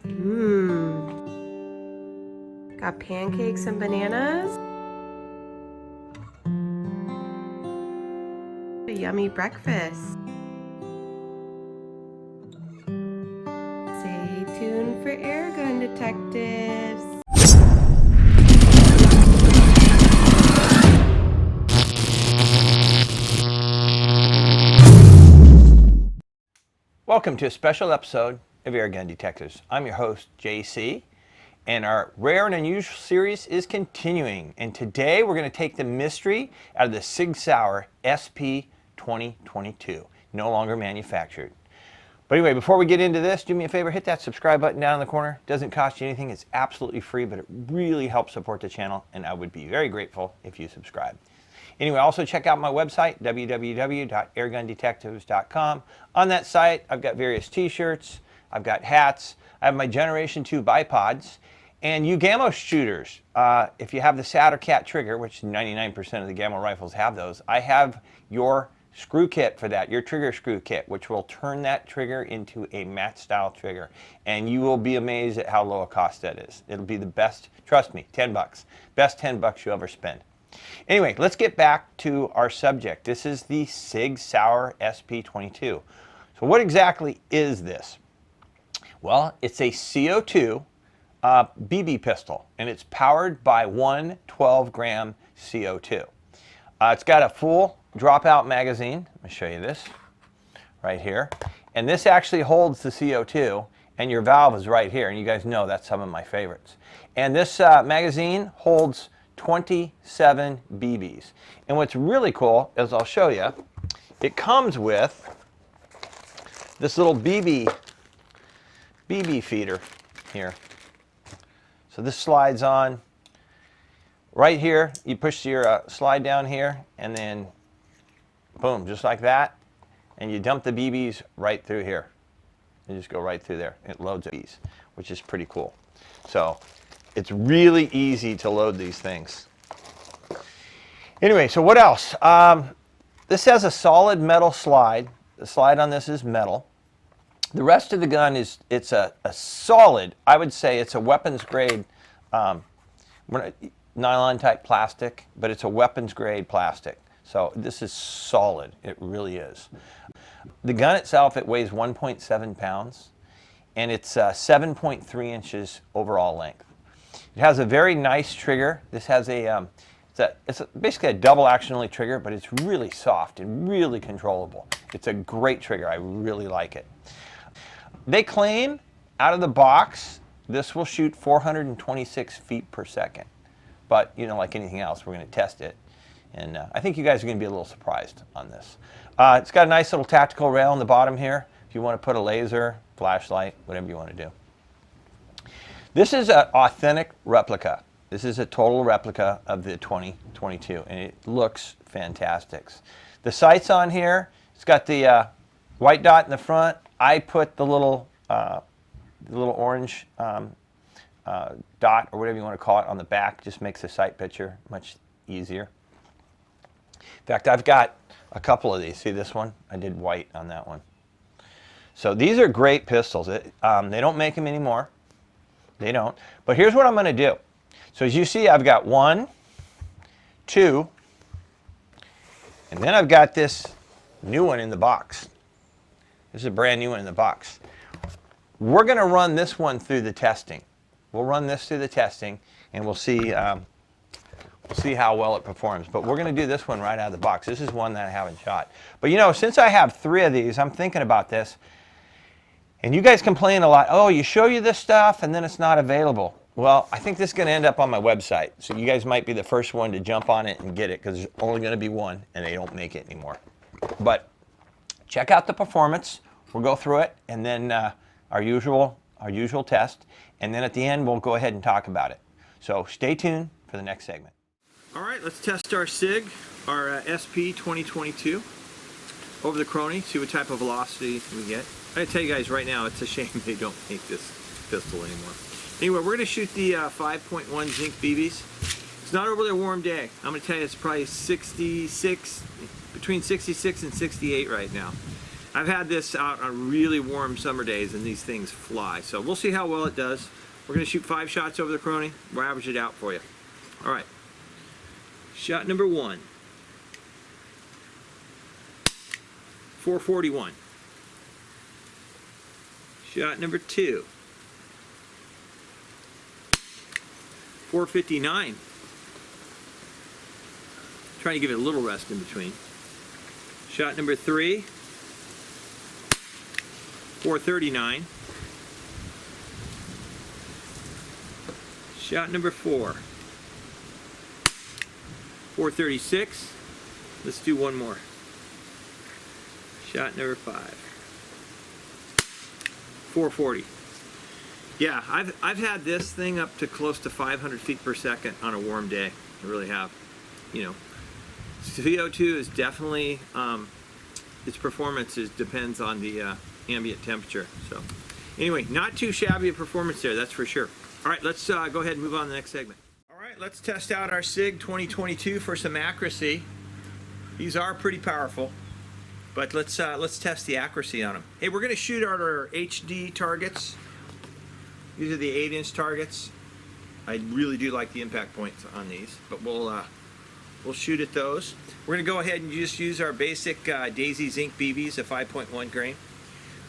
Got pancakes and bananas. A yummy breakfast. Stay tuned for Airgun Detectives. Welcome to a special episode of Airgun Detectives. I'm your host, JC, and our Rare and Unusual series is continuing. And today we're going to take the mystery out of the SIG Sauer SP2022, no longer manufactured. But anyway, before we get into this, do me a favor, hit that subscribe button down in the corner. It doesn't cost you anything, it's absolutely free, but it really helps support the channel, and I would be very grateful if you subscribe. Anyway, also check out my website, www.airgundetectives.com. On that site, I've got various t-shirts, I've got hats, I have my Generation 2 bipods, and you Gamma shooters, if you have the Satter Cat trigger, which 99% of the Gamma rifles have those, I have your screw kit for that, your trigger screw kit, which will turn that trigger into a match style trigger. And you will be amazed at how low a cost that is. It'll be the best, trust me, 10 bucks. Best 10 bucks you'll ever spend. Anyway, let's get back to our subject. This is the SIG Sauer SP22. So what exactly is this? Well, it's a CO2 BB pistol, and it's powered by one 12-gram CO2. It's got a full dropout magazine. Let me show you this right here. And this actually holds the CO2, and your valve is right here. And you guys know that's some of my favorites. And this magazine holds 27 BBs. And what's really cool is I'll show you, it comes with this little BB feeder here. So this slides on right here. You push your slide down here, and then boom, just like that, and you dump the BBs right through here. You just go right through there. It loads these, which is pretty cool. So it's really easy to load these things. Anyway, so what else? This has a solid metal slide. The slide on this is metal. The rest of the gun is, it's a solid, I would say it's a weapons grade nylon type plastic, but it's a weapons grade plastic. So this is solid, it really is. The gun itself, it weighs 1.7 pounds, and it's 7.3 inches overall length. It has a very nice trigger. This has it's basically a double action only trigger, but it's really soft and really controllable. It's a great trigger, I really like it. They claim out of the box, this will shoot 426 feet per second. But, you know, like anything else, we're going to test it. And I think you guys are going to be a little surprised on this. It's got a nice little tactical rail on the bottom here. If you want to put a laser, flashlight, whatever you want to do. This is an authentic replica. This is a total replica of the 2022, and it looks fantastic. The sights on here, it's got the white dot in the front. I put the little orange dot, or whatever you want to call it, on the back. Just makes the sight picture much easier. In fact, I've got a couple of these. See this one? I did white on that one. So these are great pistols. They don't make them anymore. They don't. But here's what I'm going to do. So as you see, I've got 1, 2, and then I've got this new one in the box. This is a brand new one in the box. We're going to run this one through the testing. We'll run this through the testing, and we'll see how well it performs. But we're going to do this one right out of the box. This is one that I haven't shot. But you know, since I have 3 of these, I'm thinking about this. And you guys complain a lot, oh, you show you this stuff and then it's not available. Well, I think this is going to end up on my website. So you guys might be the first one to jump on it and get it, because there's only going to be one and they don't make it anymore. But check out the performance. We'll go through it, and then our usual test. And then at the end, we'll go ahead and talk about it. So stay tuned for the next segment. All right, let's test our SIG, our SP2022 over the Crony, see what type of velocity we get. I gotta tell you guys right now, it's a shame they don't make this pistol anymore. Anyway, we're gonna shoot the 5.1 zinc BBs. It's not a really warm day. I'm gonna tell you it's probably 66, between 66 and 68 right now. I've had this out on really warm summer days and these things fly. So we'll see how well it does. We're gonna shoot 5 shots over the Crony. We'll average it out for you. All right, shot number 1. 441. Shot number 2. 459. Trying to give it a little rest in between. Shot number 3. 439. Shot number 4. 436. Let's do one more. Shot number 5. 440. Yeah, I've had this thing up to close to 500 feet per second on a warm day. I really have. You know, CO2 is definitely its performance depends on the ambient temperature. So, anyway, not too shabby a performance there, that's for sure. All right, let's go ahead and move on to the next segment. All right, let's test out our SIG 2022 for some accuracy. These are pretty powerful. But let's test the accuracy on them. Hey, we're gonna shoot out our HD targets. These are the 8-inch targets. I really do like the impact points on these, but we'll shoot at those. We're gonna go ahead and just use our basic Daisy Zinc BBs at 5.1 grain.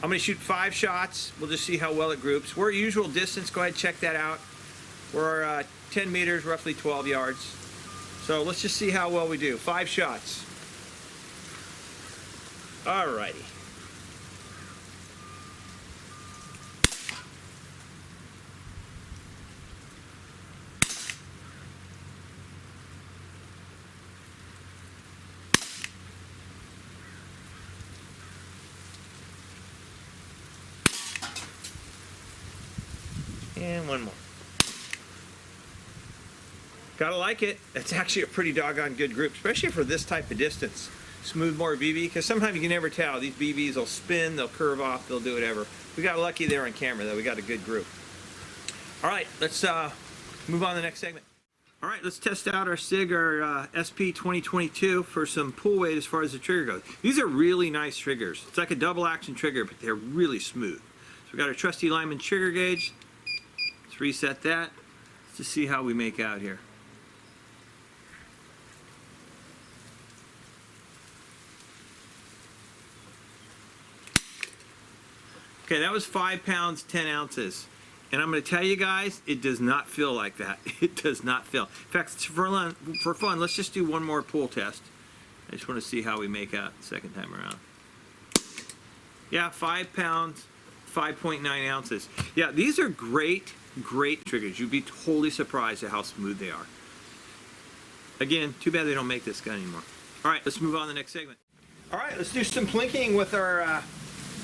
I'm gonna shoot 5 shots. We'll just see how well it groups. We're at usual distance. Go ahead and check that out. We're 10 meters, roughly 12 yards. So let's just see how well we do. 5 shots. Alrighty. And one more. Gotta like it. It's actually a pretty doggone good group, especially for this type of distance. Smoothbore BB, because sometimes you can never tell. These BBs will spin, they'll curve off, they'll do whatever. We got lucky there on camera, though. We got a good group. All right, let's move on to the next segment. All right, let's test out our SIG, our SP2022 for some pull weight as far as the trigger goes. These are really nice triggers. It's like a double action trigger, but they're really smooth. So we got our trusty Lyman trigger gauge. Let's reset that. Let's just see how we make out here. Okay, that was 5 pounds, 10 ounces. And I'm going to tell you guys, it does not feel like that. It does not feel. In fact, for fun, let's just do one more pull test. I just want to see how we make out the second time around. Yeah, 5 pounds, 5.9 ounces. Yeah, these are great, great triggers. You'd be totally surprised at how smooth they are. Again, too bad they don't make this gun anymore. All right, let's move on to the next segment. All right, let's do some plinking with our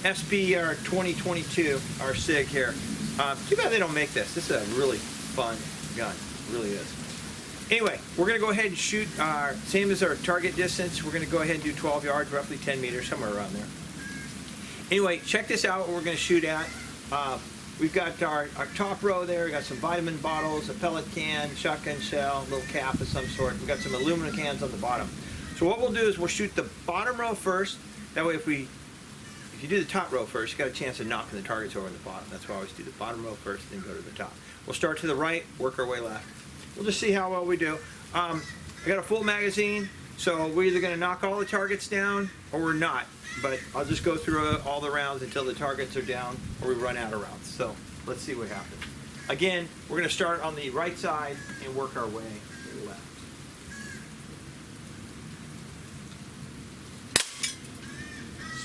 SP2022, our SIG here. Too bad they don't make this. This is a really fun gun. It really is. Anyway, we're going to go ahead and shoot our, same as our target distance. We're going to go ahead and do 12 yards, roughly 10 meters, somewhere around there. Anyway, check this out what we're going to shoot at. We've got our top row there. We've got some vitamin bottles, a pellet can, shotgun shell, a little cap of some sort. We've got some aluminum cans on the bottom. So what we'll do is we'll shoot the bottom row first. That way if you do the top row first, you got a chance of knocking the targets over in the bottom. That's why I always do the bottom row first, then go to the top. We'll start to the right, work our way left. We'll just see how well we do. I got a full magazine, so we're either going to knock all the targets down or we're not. But I'll just go through all the rounds until the targets are down or we run out of rounds. So let's see what happens. Again, we're going to start on the right side and work our way to the left.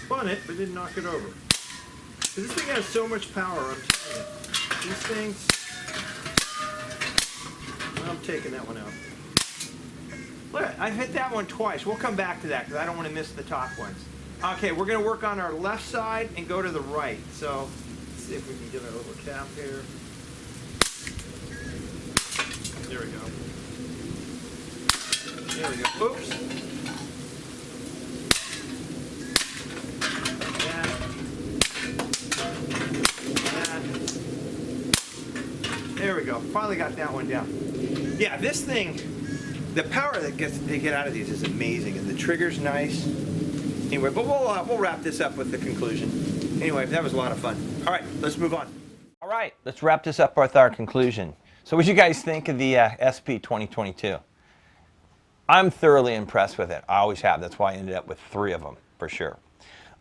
Spun it, but didn't knock it over. This thing has so much power, I'm telling you. These things, I'm taking that one out. Look, I hit that one twice. We'll come back to that because I don't want to miss the top ones. Okay, we're going to work on our left side and go to the right. So let's see if we can get our little cap here. There we go. There we go. Oops. There we go. Finally got that one down. Yeah, this thing, the power that they get out of these is amazing, and the trigger's nice. Anyway, but we'll wrap this up with the conclusion. Anyway, that was a lot of fun. All right, let's move on. All right, let's wrap this up with our conclusion. So what do you guys think of the SP2022? I'm thoroughly impressed with it. I always have. That's why I ended up with 3 of them, for sure.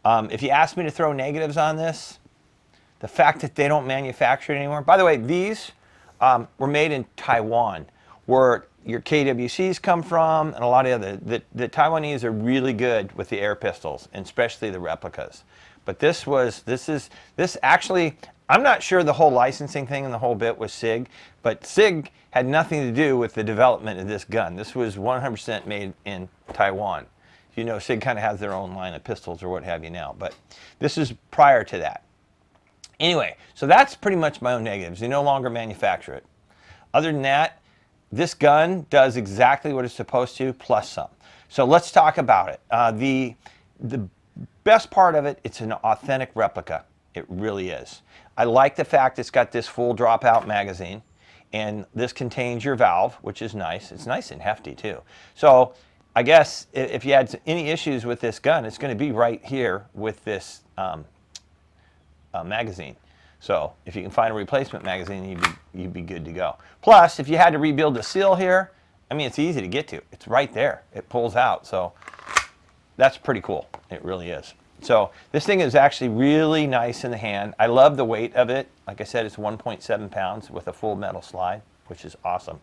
If you ask me to throw negatives on this, the fact that they don't manufacture it anymore. By the way, these were made in Taiwan, where your KWCs come from, and a lot of the Taiwanese are really good with the air pistols, and especially the replicas. But this actually, I'm not sure the whole licensing thing and the whole bit was SIG, but SIG had nothing to do with the development of this gun. This was 100% made in Taiwan. You know, SIG kind of has their own line of pistols or what have you now, but this is prior to that. Anyway, so that's pretty much my own negatives. They no longer manufacture it. Other than that, this gun does exactly what it's supposed to, plus some. So let's talk about it. The best part of it, it's an authentic replica. It really is. I like the fact it's got this full dropout magazine, and this contains your valve, which is nice. It's nice and hefty too. So I guess if you had any issues with this gun, it's going to be right here with this magazine. So if you can find a replacement magazine, you'd be good to go. Plus, if you had to rebuild the seal here, I mean, it's easy to get to. It's right there. It pulls out. So that's pretty cool. It really is. So this thing is actually really nice in the hand. I love the weight of it. Like I said, it's 1.7 pounds with a full metal slide, which is awesome.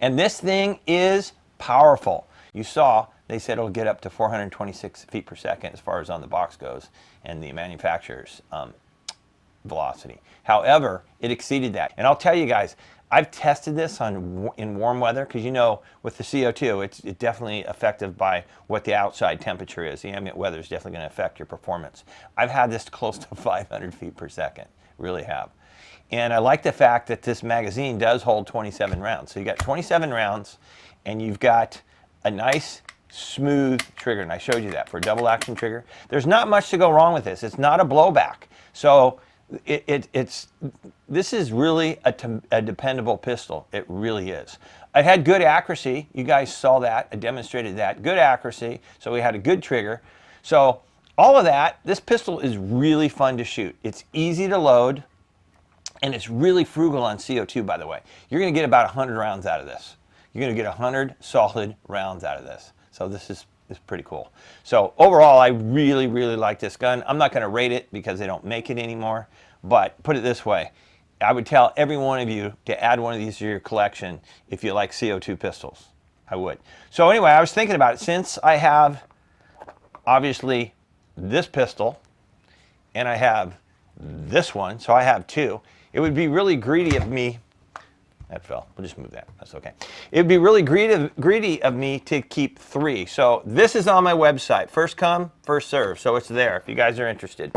And this thing is powerful. You saw, they said it'll get up to 426 feet per second as far as on the box goes and the manufacturer's velocity. However, it exceeded that. And I'll tell you guys, I've tested this in warm weather because, you know, with the CO2, it's definitely effective by what the outside temperature is. The ambient weather is definitely going to affect your performance. I've had this close to 500 feet per second, really have. And I like the fact that this magazine does hold 27 rounds. So you got 27 rounds, and you've got a nice smooth trigger, and I showed you that for a double action trigger. There's not much to go wrong with this. It's not a blowback. So this is really a dependable pistol. It really is. It had good accuracy. You guys saw that. I demonstrated that. Good accuracy. So we had a good trigger. So all of that, this pistol is really fun to shoot. It's easy to load, and it's really frugal on CO2, by the way. You're going to get about 100 rounds out of this. You're going to get 100 solid rounds out of this. So this is pretty cool. So overall, I really, really like this gun. I'm not going to rate it because they don't make it anymore. But put it this way, I would tell every one of you to add one of these to your collection if you like CO2 pistols. I would. So anyway, I was thinking about it. Since I have, obviously, this pistol, and I have this one, so I have 2, it would be really greedy of me. That fell. We'll just move that. That's okay. It would be really greedy of me to keep 3. So this is on my website. First come, first serve. So it's there if you guys are interested.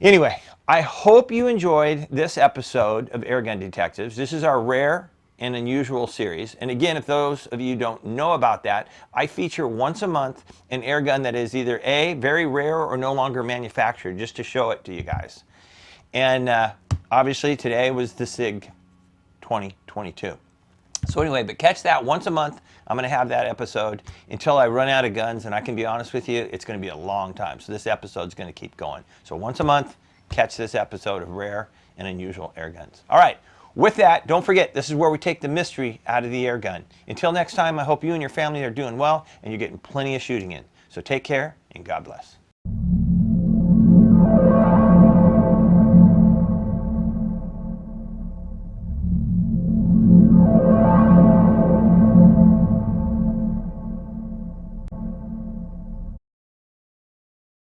Anyway, I hope you enjoyed this episode of Airgun Detectives. This is our rare and unusual series. And again, if those of you don't know about that, I feature once a month an airgun that is either A, very rare or no longer manufactured, just to show it to you guys. And obviously today was the SIG 2022. So anyway, but catch that once a month. I'm going to have that episode until I run out of guns, and I can be honest with you, it's going to be a long time. So this episode is going to keep going. So once a month, catch this episode of Rare and Unusual Airguns. All right, with that, don't forget, this is where we take the mystery out of the air gun. Until next time, I hope you and your family are doing well and you're getting plenty of shooting in. So take care and God bless.